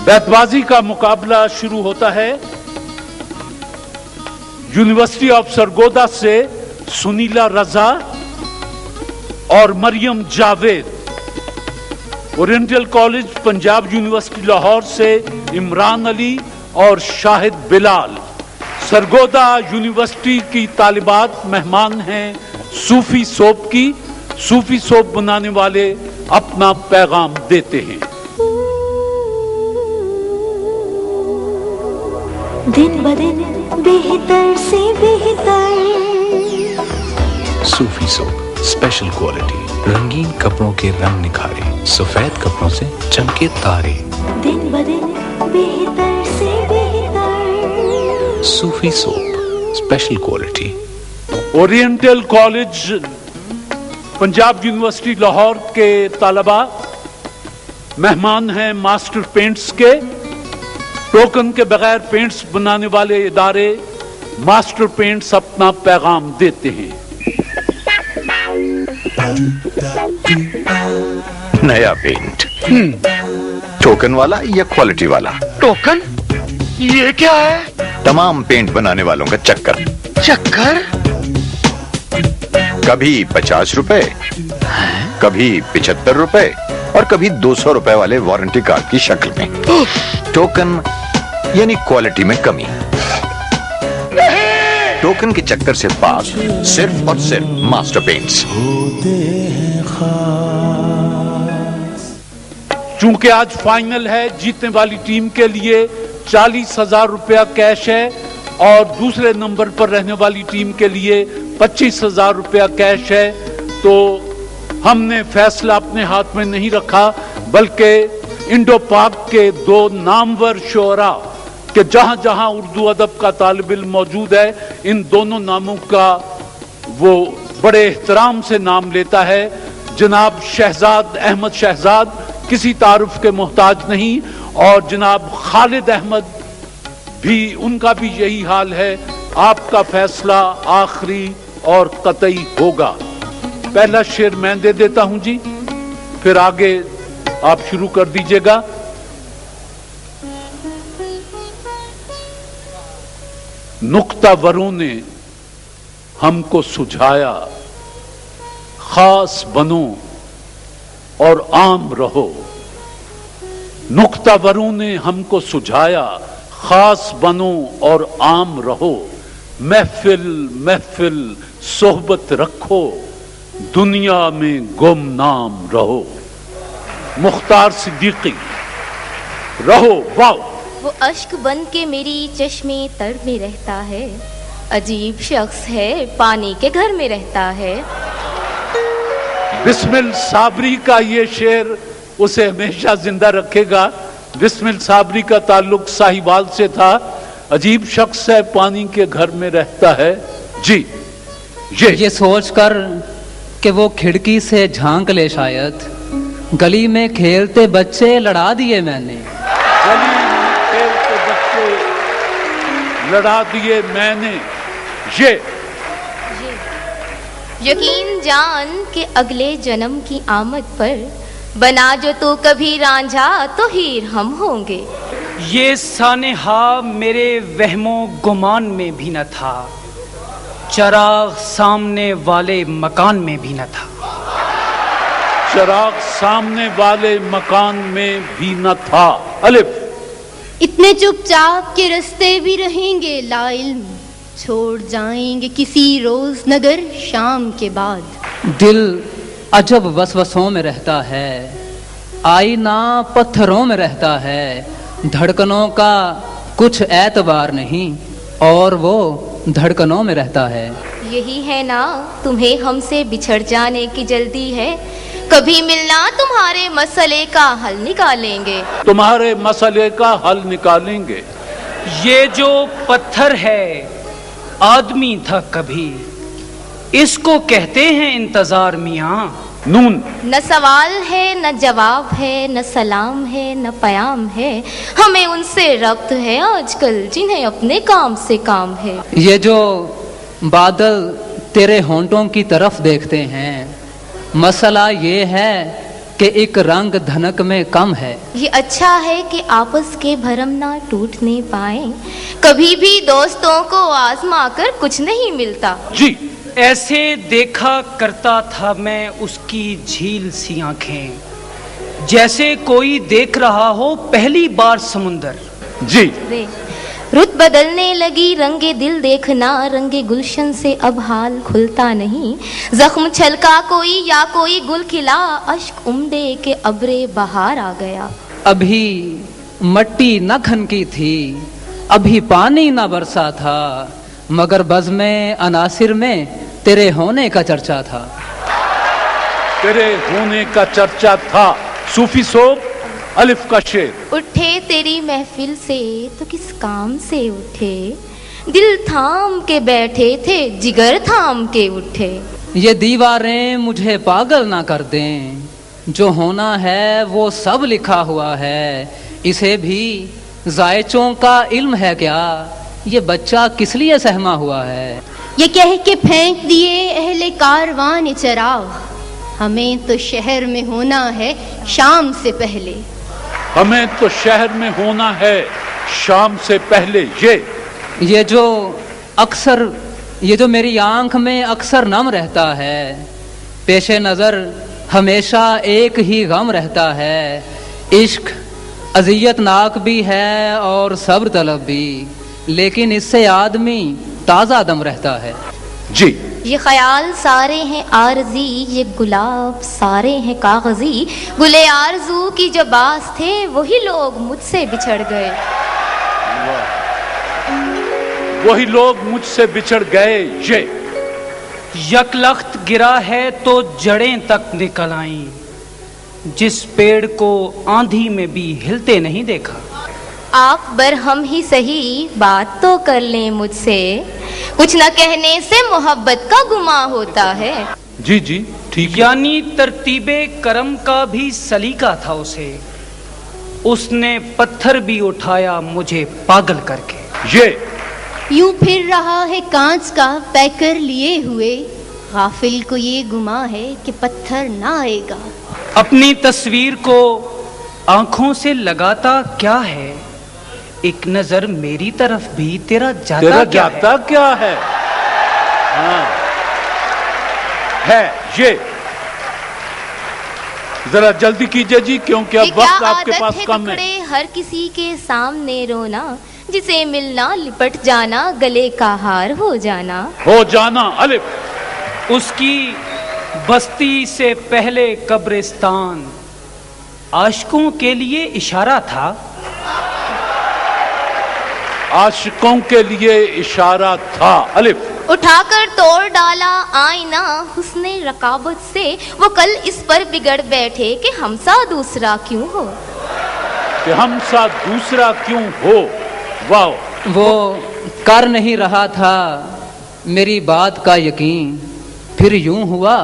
बैतबाजी का मुकाबला शुरू होता है। यूनिवर्सिटी ऑफ सरगोदा से सुनीला रजा और Maryam Javed, oriental college Punjab university Lahore से इमरान अली और शाहिद बिलाल, सरगोदा यूनिवर्सिटी की तालिबात मेहमान हैं सूफी सोप की। सूफी सोप बनाने वाले अपना पैगाम देते हैं। दिन ब दिन बेहतर से बेहतर सूफी सोप, स्पेशल क्वालिटी, रंगीन कपड़ों के रंग निखारे, सफेद कपड़ों से चमके तारे। दिन ब दिन बेहतर से बेहतर Sufi soap, special quality. Oriental college Punjab university Lahore के तालबा मेहमान हैं मास्टर पेंट्स के। टोकन के बगैर पेंट्स बनाने वाले इदारे मास्टर पेंट्स अपना पैगाम देते हैं। नया पेंट, टोकन वाला या क्वालिटी वाला? टोकन? ये क्या है? तमाम पेंट बनाने वालों का चक्कर। चक्कर? कभी 50 रुपए, कभी 75 रुपए और कभी 200 रुपए वाले वारंटी कार्ड की शक्ल में। टोकन यानी क्वालिटी में कमी। टोकन के चक्कर से पास सिर्फ और सिर्फ मास्टर पेंट्स। चूंकि आज फाइनल है, जीतने वाली टीम के लिए 40,000 रुपया कैश है और दूसरे नंबर पर रहने वाली टीम के लिए 25,000 रुपया कैश है। तो हमने फैसला अपने हाथ में नहीं रखा, बल्कि इंडो पाक के दो नामवर शोरा कि जहां जहां उर्दू अदब का तालिब इल्म मौजूद है, इन दोनों नामों का वो बड़े एहतराम से नाम लेता है। जनाब शहजाद अहमद शहजाद किसी तारुफ के मोहताज नहीं, और जनाब खालिद अहमद भी, उनका भी यही हाल है। आपका फैसला आखिरी और कतई होगा। पहला शेर मैं दे देता हूं जी, फिर आगे आप शुरू कर दीजिएगा। नुक्तावरों ने हमको सुझाया, खास बनो और आम रहो। नुक्तावरों ने हमको सुझाया, खास बनो और आम रहो। महफिल महफिल सोहबत रखो, दुनिया में गुमनाम रहो। मुख्तार सिद्दीकी। रहो वाह। वो अश्क बन के मेरी चश्मे तर में रहता है, अजीब शख्स है पानी के घर में रहता है। बिस्मिल साबरी का ये शेर उसे हमेशा जिंदा रखेगा। बिस्मिल साबरी का ताल्लुक साहिवाल से था। अजीब शख्स है पानी के घर में रहता है। जी ये सोचकर कि वो खिड़की से झांक ले, शायद गली में खेलते बच्चे लड़ा दिए मैंने। गली में खेलते बच्चे लड़ा दिए मैंने। ये यकीन जान के अगले जन्म की आमद पर बना जो तू कभी रांझा तो हीर हम होंगे। ये सानेहा मेरे वहमो गुमान में भी न था, चराग सामने वाले मकान में भी न था। चराग सामने वाले मकान में भी न था। अलिफ। इतने चुपचाप के रास्ते भी रहेंगे लाइल्म, छोड़ जाएंगे किसी रोज नगर शाम के बाद। दिल अजब वसवसों में रहता है, आईना पत्थरों में रहता है। धड़कनों का कुछ एतबार नहीं और वो धड़कनों में रहता है। यही है ना तुम्हें हमसे बिछड़ जाने की जल्दी है, कभी मिलना तुम्हारे मसले का हल निकालेंगे। तुम्हारे मसले का हल निकालेंगे। ये जो पत्थर है आदमी था कभी, इसको कहते हैं इंतजार मियां। नून। न सवाल है न जवाब है, न सलाम है न पयाम है, हमें उनसे रब्त है आजकल जिन्हें अपने काम से काम है। ये जो बादल तेरे होंठों की तरफ देखते हैं, मसला ये है کہ ایک رنگ دھنک میں کم ہے. یہ اچھا ہے کہ آپس کے بھرم نہ ٹوٹنے پائیں. کبھی بھی دوستوں کو آزما کر کچھ نہیں ملتا. جی ایسے دیکھا کرتا تھا میں اس کی جھیل سی آنکھیں، جیسے کوئی دیکھ رہا ہو پہلی بار سمندر. جی رت بدلنے لگی رنگ دل دیکھنا، رنگ گلشن سے اب حال کھلتا نہیں. زخم چھلکا کوئی یا کوئی گل کھلا، اشک امڈے کے ابر بہار آ گیا. ابھی مٹی نہ کھنکی تھی، ابھی پانی نہ برسا تھا، مگر بزم عناصر میں تیرے ہونے کا چرچا تھا. تیرے ہونے کا چرچا تھا. صوفی صوب الف کا شعر. اٹھے تیری محفل سے تو کس کام سے اٹھے، دل تھام کے بیٹھے تھے جگر تھام کے اٹھے. یہ دیواریں مجھے پاگل نہ کر دیں، جو ہونا ہے وہ سب لکھا ہوا ہے. اسے بھی ذائچوں کا علم ہے کیا، یہ بچہ کس لیے سہما ہوا ہے. یہ کہہ کے پھینک دیے اہل کاروان چراغ، ہمیں تو شہر میں ہونا ہے شام سے پہلے. ہمیں تو شہر میں ہونا ہے شام سے پہلے. یہ جو میری آنکھ میں اکثر نم رہتا ہے، پیش نظر ہمیشہ ایک ہی غم رہتا ہے. عشق اذیت ناک بھی ہے اور صبر طلب بھی، لیکن اس سے آدمی تازہ دم رہتا ہے. جی یہ خیال سارے ہیں عارضی، یہ گلاب سارے ہیں کاغذی. گلے آرزو کی جو باس تھے وہی لوگ مجھ سے بچھڑ گئے. وہی لوگ مجھ سے بچھڑ گئے. یک لخت گرا ہے تو جڑیں تک نکل آئیں، جس پیڑ کو آندھی میں بھی ہلتے نہیں دیکھا. آپ برہم ہی سہی بات تو کر لیں مجھ سے، کچھ نہ کہنے سے محبت کا گماں ہوتا ہے. جی جی ٹھیک. یعنی ترتیب کرم کا بھی سلیقہ تھا اسے، اس نے پتھر بھی اٹھایا مجھے پاگل کر کے. یوں پھر رہا ہے کانچ کا پیکر لیے ہوئے، غافل کو یہ گماں ہے کہ پتھر نہ آئے گا. اپنی تصویر کو آنکھوں سے لگاتا کیا ہے، ایک نظر میری طرف بھی تیرا جاتا کیا ہے. ہے یہ ذرا جلدی کیجئے جی، کیونکہ اب وقت آپ کے پاس کم ہے. ہر کسی کے سامنے رونا، جسے ملنا لپٹ جانا، گلے کا ہار ہو جانا. الف. اس کی بستی سے پہلے قبرستان عاشقوں کے لیے اشارہ تھا. عاشقوں کے لیے اشارہ تھا. الف. اٹھا کر توڑ ڈالا آئینہ حسن رقابت سے، وہ کل اس پر بگڑ بیٹھے کہ ہم سا دوسرا کیوں ہو. کہ ہم سا دوسرا کیوں ہو. واو. وہ کر نہیں رہا تھا میری بات کا یقین، پھر یوں ہوا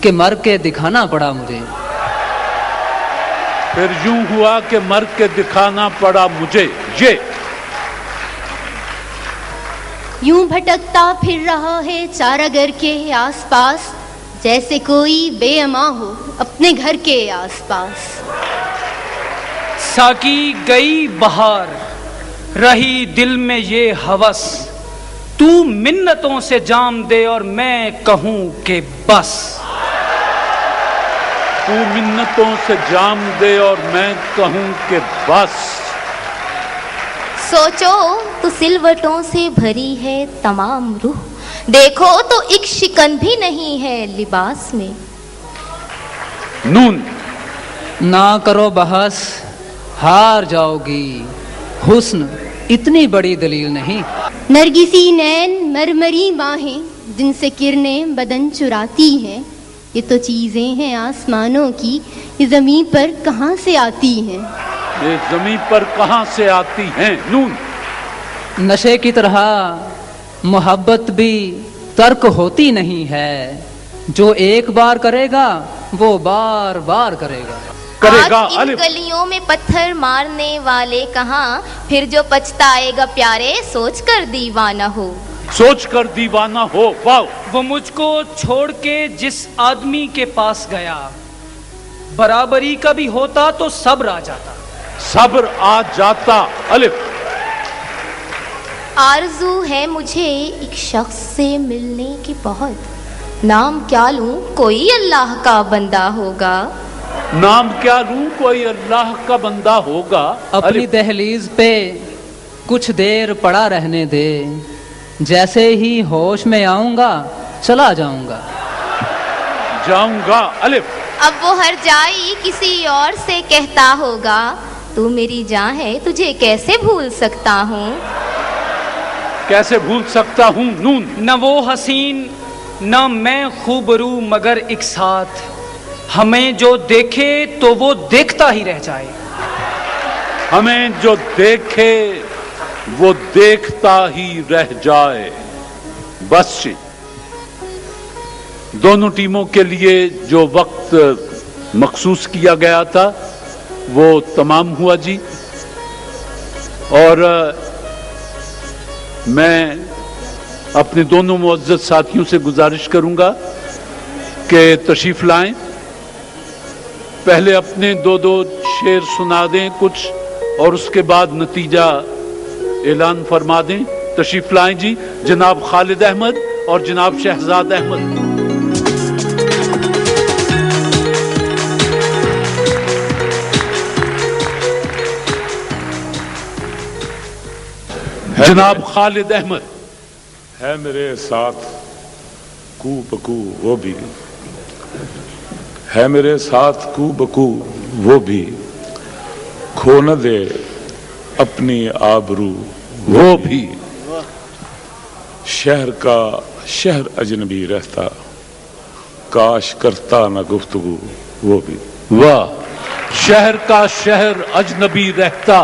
کہ مر کے دکھانا پڑا مجھے. پھر یوں ہوا کہ مر کے دکھانا پڑا مجھے. یوں بھٹکتا پھر رہا ہے چارہ گھر کے آس پاس، جیسے کوئی بے اما ہو اپنے گھر کے آس پاس. ساکی گئی بہار رہی دل میں یہ ہوس، تو منتوں سے جام دے اور میں کہوں کہ بس. تو منتوں سے جام دے اور میں کہوں کہ بس. سوچو تو سلوٹوں سے بھری ہے تمام روح، دیکھو تو ایک شکن بھی نہیں ہے لباس میں. نون. نہ کرو بحث ہار جاؤ گی، حسن اتنی بڑی دلیل نہیں. نرگسی نین مرمری باہیں جن سے کرنیں بدن چراتی ہیں، یہ تو چیزیں ہیں آسمانوں کی، یہ زمین پر کہاں سے آتی ہیں. یہ زمین پر کہاں سے آتی ہیں. نون. نشے کی طرح محبت بھی ترک ہوتی نہیں ہے، جو ایک بار کرے گا وہ بار بار کرے گا. ان گلیوں میں پتھر مارنے والے کہاں، پھر جو پچھتائے گا پیارے سوچ کر دیوانہ ہو. سوچ کر دیوانہ ہو. واو. وہ مجھ کو چھوڑ کے جس آدمی کے پاس گیا، बराबरी का भी होता तो सब्र आ जाता। सब्र आ जाता। अलिफ। आरज़ू है मुझे एक शख्स से मिलने की बहुत, नाम क्या लूं कोई अल्लाह का बंदा होगा। नाम क्या लूं कोई अल्लाह का बंदा होगा। अपनी दहलीज पे कुछ देर पड़ा रहने दे, जैसे ही होश में आऊंगा चला जाऊंगा। जाऊंगा। अलिफ। अब वो हर जाई किसी और से कहता होगा, तू मेरी जान है तुझे कैसे भूल सकता हूँ। कैसे भूल सकता हूँ। नून। न वो हसीन न मैं खूबरू मगर एक साथ, हमें जो देखे तो वो देखता ही रह जाए। हमें जो देखे वो देखता ही रह जाए। बस जी, दोनों टीमों के लिए जो वक्त मखसूस किया गया था वो तमाम हुआ जी। और मैं अपने दोनों मुअज़्ज़ज़ साथियों से गुजारिश करूंगा कि तशरीफ लाएं, पहले अपने दो शेर सुना दें कुछ, और उसके बाद नतीजा ऐलान फरमा दें। तशरीफ लाएं जी जनाब खालिद अहमद और जनाब शहजाद अहमद। जनाब खालिद अहमद। है मेरे साथ कू बकू वो भी, है मेरे साथ कू बकू वो भी, खो न दे अपनी आबरू वो भी, शहर का शहर अजनबी रहता, काश करता न गुफ्तगू वो भी। वाह। शहर का शहर अजनबी रहता,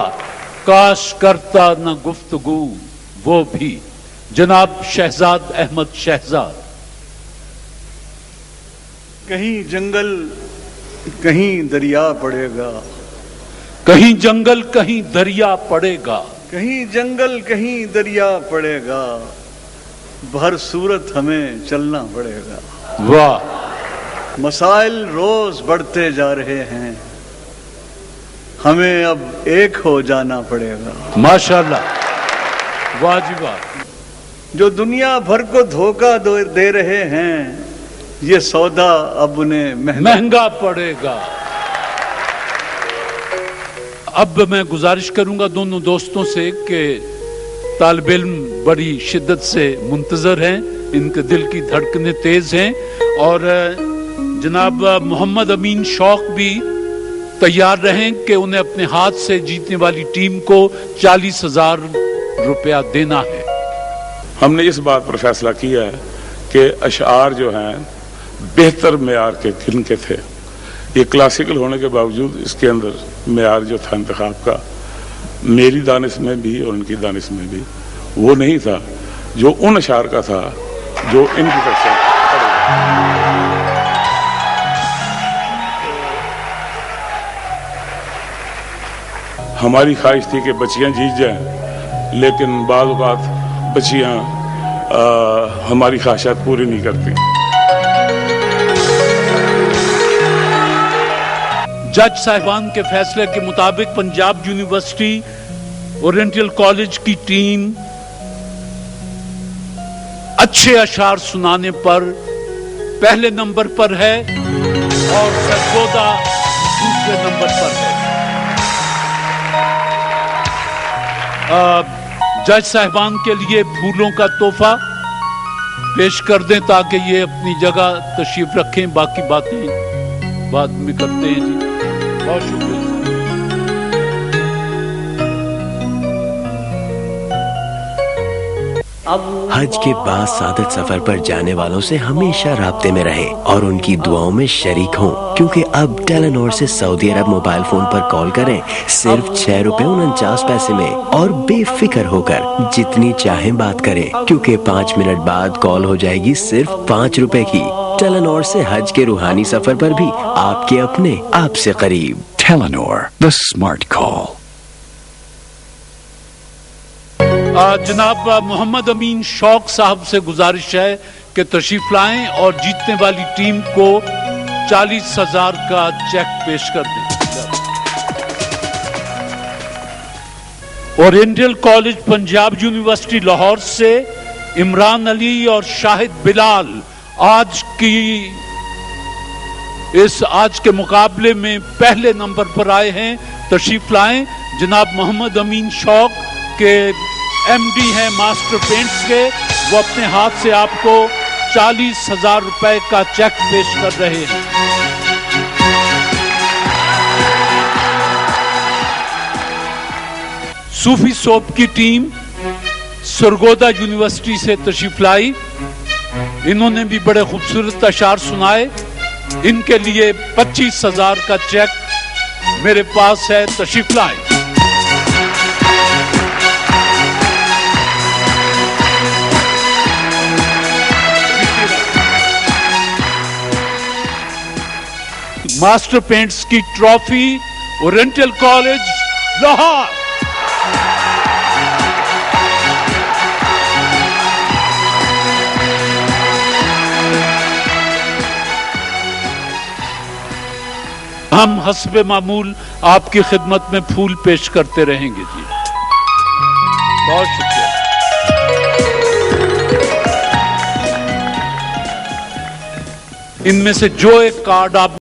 काश करता न गुफ्तगू वो भी। जनाब शहजाद अहमद शहजाद। कहीं जंगल कहीं दरिया पड़ेगा, कहीं जंगल कहीं दरिया पड़ेगा, कहीं जंगल कहीं दरिया पड़ेगा, भर सूरत हमें चलना पड़ेगा। वाह। मसाइल रोज बढ़ते जा रहे हैं, हमें अब एक हो जाना पड़ेगा। माशाल्लाह। वाह जी वाह। जो दुनिया भर को धोखा दे रहे हैं, ये सौदा अब उन्हें महंगा पड़ेगा। अब मैं गुजारिश करूंगा दोनों दोस्तों से कि तालिब इल्म बड़ी शिद्दत से मुंतजर हैं, इनके दिल की धड़कनें तेज हैं, और जनाब मोहम्मद अमीन शौक भी तैयार रहें कि उन्हें अपने हाथ से जीतने वाली टीम को 40,000 रुपया देना है। हमने इस बात पर फैसला किया है कि अशार जो हैं बेहतर मेयार के किनके थे। ये क्लासिकल होने के बावजूद इसके अंदर मेयार जो था इंतखाब का, मेरी दानिश में भी और उनकी दानिश में भी वो नहीं था जो उन अशार का था जो इनकी तरफ से। हमारी ख्वाहिश थी कि बच्चियां जीत जाएं, लेकिन बाज़ औक़ात बच्चियां हमारी ख्वाहिशात पूरी नहीं करती। जज साहिबान के फैसले के मुताबिक पंजाब यूनिवर्सिटी ओरिएंटल कॉलेज की टीम अच्छे अशार सुनाने पर पहले नंबर पर है और सरगोदा दूसरे नंबर पर है। जज साहिबान के लिए फूलों का तोहफा पेश कर दें ताकि ये अपनी जगह तशरीफ रखें, बाकी बातें बाद में करते हैं जी। बहुत शुक्रिया। हज के बाद सादत सफर पर जाने वालों से हमेशा राब्ते में रहें और उनकी दुआओं में शरीक हों, क्योंकि अब टेलीनॉर से सऊदी अरब मोबाइल फोन पर कॉल करें सिर्फ ₹6.49 में और बेफिक्र होकर जितनी चाहें बात करें, क्योंकि 5 मिनट बाद कॉल हो जाएगी सिर्फ ₹5 की। टेलीनॉर से हज के रूहानी सफर पर भी आपके अपने आपसे करीब। Telenor, the smart call. जनाब मोहम्मद अमीन शौक साहब से गुजारिश है कि तशरीफ लाएं और जीतने वाली टीम को 40,000 का चेक पेश कर दें। Oriental college Punjab university Lahore से इमरान अली और शाहिद बिलाल आज के मुकाबले में पहले नंबर पर आए हैं। तशरीफ लाएं। जनाब मोहम्मद अमीन शौक के एमडी हैं मास्टर पेंट्स के, वो अपने हाथ से आपको 40,000 रुपए का चेक पेश कर रहे हैं। सूफी सोप की टीम सरगोदा यूनिवर्सिटी से तशरीफ लाई। इन्होंने भी बड़े खूबसूरत अशार सुनाए। इनके लिए 25,000 का चेक मेरे पास है। तशरीफ लाएं। मास्टर पेंट्स की ट्रॉफी ओरिएंटल कॉलेज लाहौर। हम हस्बे मामूल आपकी खिदमत में फूल पेश करते रहेंगे जी। बहुत शुक्रिया। इनमें से जो एक कार्ड आप